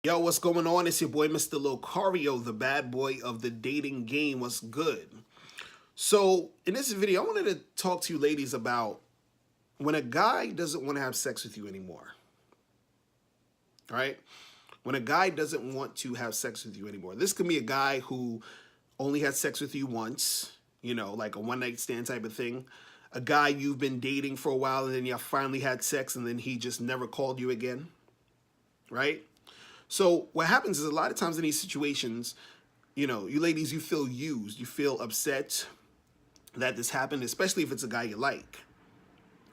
Yo, what's going on? It's your boy, Mr. Locario, the bad boy of the dating game. What's good? So, in this video, I wanted to talk to you ladies about when a guy doesn't want to have sex with you anymore. All right? When a guy doesn't want to have sex with you anymore. This could be a guy who only had sex with you once, like a one night stand type of thing. A guy you've been dating for a while and then you finally had sex and then he just never called you again. Right? So what happens is a lot of times in these situations, you ladies, you feel used. You feel upset that this happened, especially if it's a guy you like.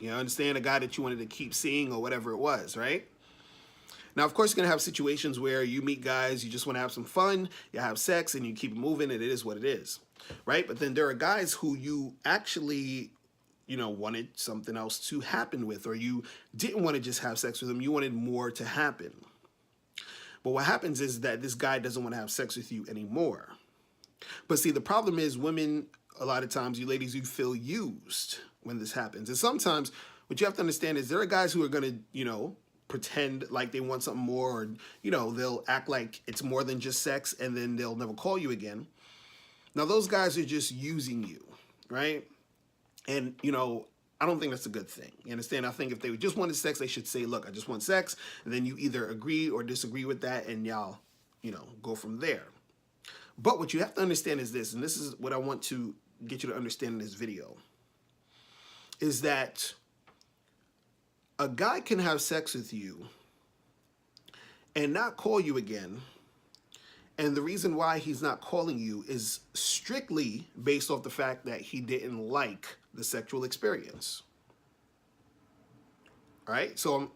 Understand, a guy that you wanted to keep seeing or whatever it was, right? Now, of course, you're going to have situations where you meet guys, you just want to have some fun, you have sex, and you keep moving, and it is what it is, right? But then there are guys who you actually, wanted something else to happen with, or you didn't want to just have sex with them, you wanted more to happen. But what happens is that this guy doesn't want to have sex with you anymore. But see, the problem is women, a lot of times, you ladies, you feel used when this happens. And sometimes what you have to understand is there are guys who are going to, pretend like they want something more, or, they'll act like it's more than just sex and then they'll never call you again. Now, those guys are just using you, right? And, I don't think that's a good thing. You understand? I think if they just wanted sex, they should say, look, I just want sex. And then you either agree or disagree with that and y'all, go from there. But what you have to understand is this, and this is what I want to get you to understand in this video, is that a guy can have sex with you and not call you again. And the reason why he's not calling you is strictly based off the fact that he didn't like the sexual experience. All right? So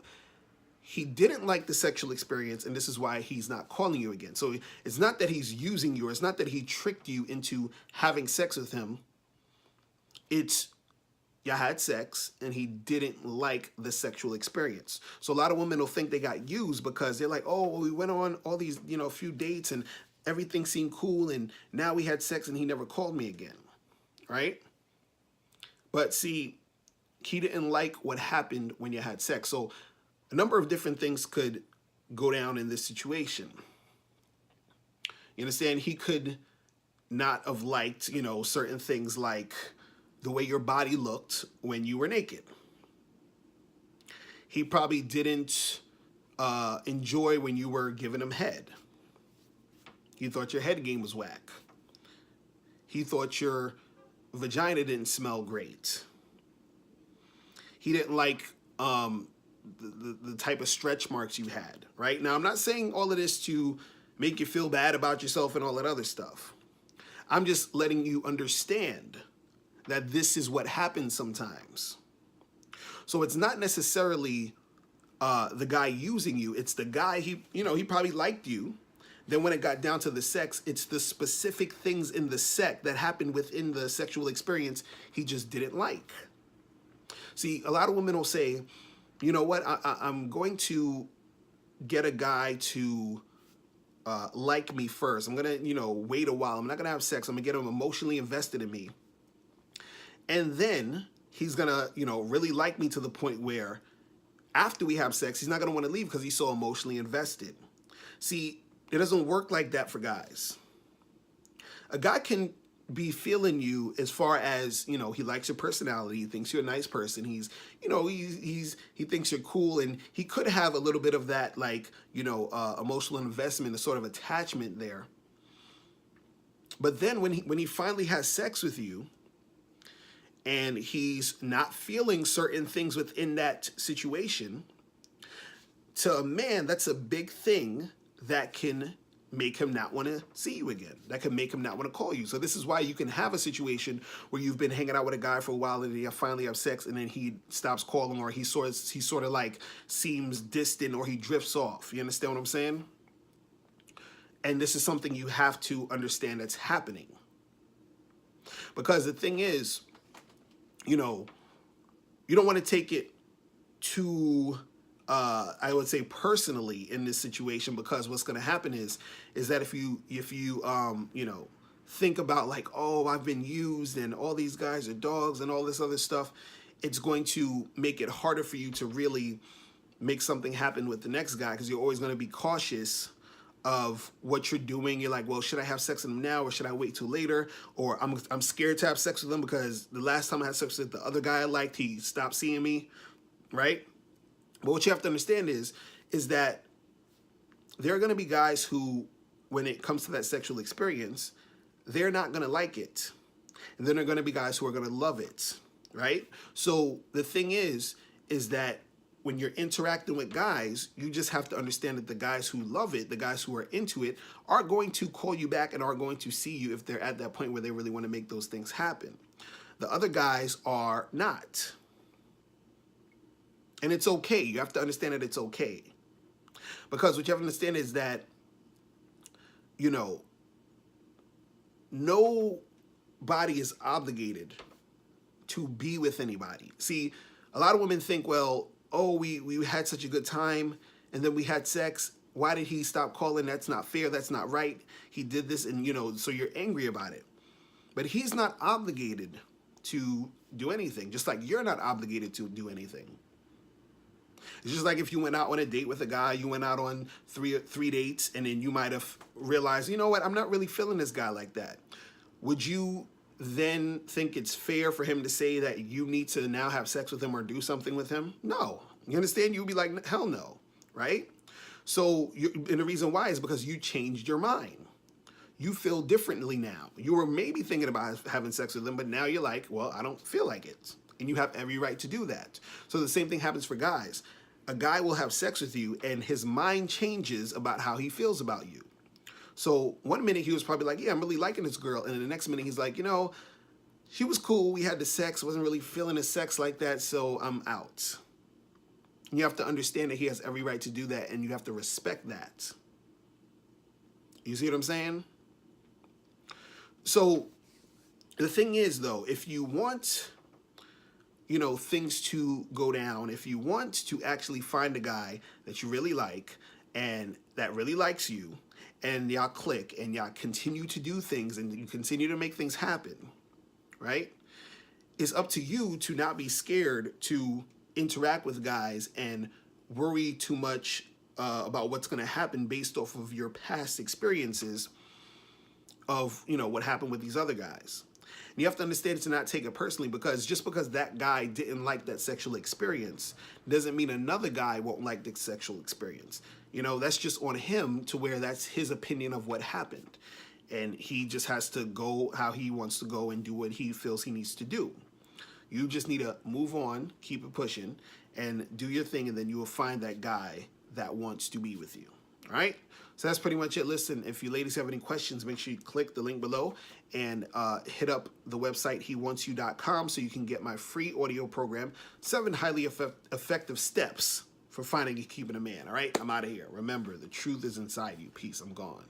he didn't like the sexual experience, and this is why he's not calling you again. So it's not that he's using you, or it's not that he tricked you into having sex with him. It's you had sex and he didn't like the sexual experience. So a lot of women will think they got used because they're like, oh, well, we went on all these, few dates and everything seemed cool and now we had sex and he never called me again, right? But see, he didn't like what happened when you had sex. So a number of different things could go down in this situation. You understand? He could not have liked, certain things like the way your body looked when you were naked. He probably didn't enjoy when you were giving him head. He thought your head game was whack. He thought your vagina didn't smell great. He didn't like the type of stretch marks you had, right? Now, I'm not saying all of this to make you feel bad about yourself and all that other stuff. I'm just letting you understand that this is what happens sometimes. So it's not necessarily the guy using you. It's the guy, he probably liked you. Then when it got down to the sex, it's the specific things in the sex that happened within the sexual experience he just didn't like. See, a lot of women will say, you know what, I'm going to get a guy to like me first. I'm going to, wait a while. I'm not going to have sex. I'm going to get him emotionally invested in me. And then he's going to, really like me to the point where after we have sex, he's not going to want to leave because he's so emotionally invested. See, it doesn't work like that for guys. A guy can be feeling you as far as, he likes your personality. He thinks you're a nice person. He's, he thinks you're cool. And he could have a little bit of that, like, emotional investment, a sort of attachment there. But then when he finally has sex with you, and he's not feeling certain things within that situation, to a man, that's a big thing that can make him not want to see you again. That can make him not want to call you. So this is why you can have a situation where you've been hanging out with a guy for a while and you finally have sex and then he stops calling, or he sort of like seems distant, or he drifts off. You understand what I'm saying? And this is something you have to understand that's happening. Because the thing is, you don't want to take it too, I would say, personally in this situation, because what's going to happen is that if you think about like, oh, I've been used and all these guys are dogs and all this other stuff, it's going to make it harder for you to really make something happen with the next guy, because you're always going to be cautious of what you're doing. You're like, well, should I have sex with him now or should I wait till later? Or I'm scared to have sex with him because the last time I had sex with the other guy I liked, he stopped seeing me, right? But what you have to understand is that there are going to be guys who, when it comes to that sexual experience, they're not going to like it. And then there are going to be guys who are going to love it, right? So the thing is that when you're interacting with guys, you just have to understand that the guys who love it, the guys who are into it, are going to call you back and are going to see you if they're at that point where they really want to make those things happen. The other guys are not. And it's okay. You have to understand that it's okay. Because what you have to understand is that, you know, nobody is obligated to be with anybody. See, a lot of women think, well, oh, we had such a good time and then we had sex. Why did he stop calling? That's not fair. That's not right. He did this and, you know, so you're angry about it. But he's not obligated to do anything, just like you're not obligated to do anything. It's just like if you went out on a date with a guy, you went out on three dates, and then you might have realized, you know what, I'm not really feeling this guy like that. Would you then think it's fair for him to say that you need to now have sex with him or do something with him? No. You understand? You'd be like, hell no, right? So, and the reason why is because you changed your mind. You feel differently now. You were maybe thinking about having sex with him, but now you're like, well, I don't feel like it. And you have every right to do that. So the same thing happens for guys. A guy will have sex with you and his mind changes about how he feels about you. So one minute he was probably like, yeah, I'm really liking this girl. And then the next minute he's like, you know, she was cool. We had the sex. Wasn't really feeling the sex like that. So I'm out. And you have to understand that he has every right to do that. And you have to respect that. You see what I'm saying? So the thing is, though, if you want, you know, things to go down, if you want to actually find a guy that you really like and that really likes you, and y'all click and y'all continue to do things and you continue to make things happen, right? It's up to you to not be scared to interact with guys and worry too much about what's going to happen based off of your past experiences of, you know, what happened with these other guys. And you have to understand to not take it personally, because just because that guy didn't like that sexual experience doesn't mean another guy won't like the sexual experience. You know, that's just on him to where that's his opinion of what happened. And he just has to go how he wants to go and do what he feels he needs to do. You just need to move on, keep it pushing, and do your thing, and then you will find that guy that wants to be with you. All right? So that's pretty much it. Listen, if you ladies have any questions, make sure you click the link below and hit up the website hewantsyou.com so you can get my free audio program, 7 highly effective steps for finding and keeping a man. All right? I'm out of here. Remember, the truth is inside you. Peace. I'm gone.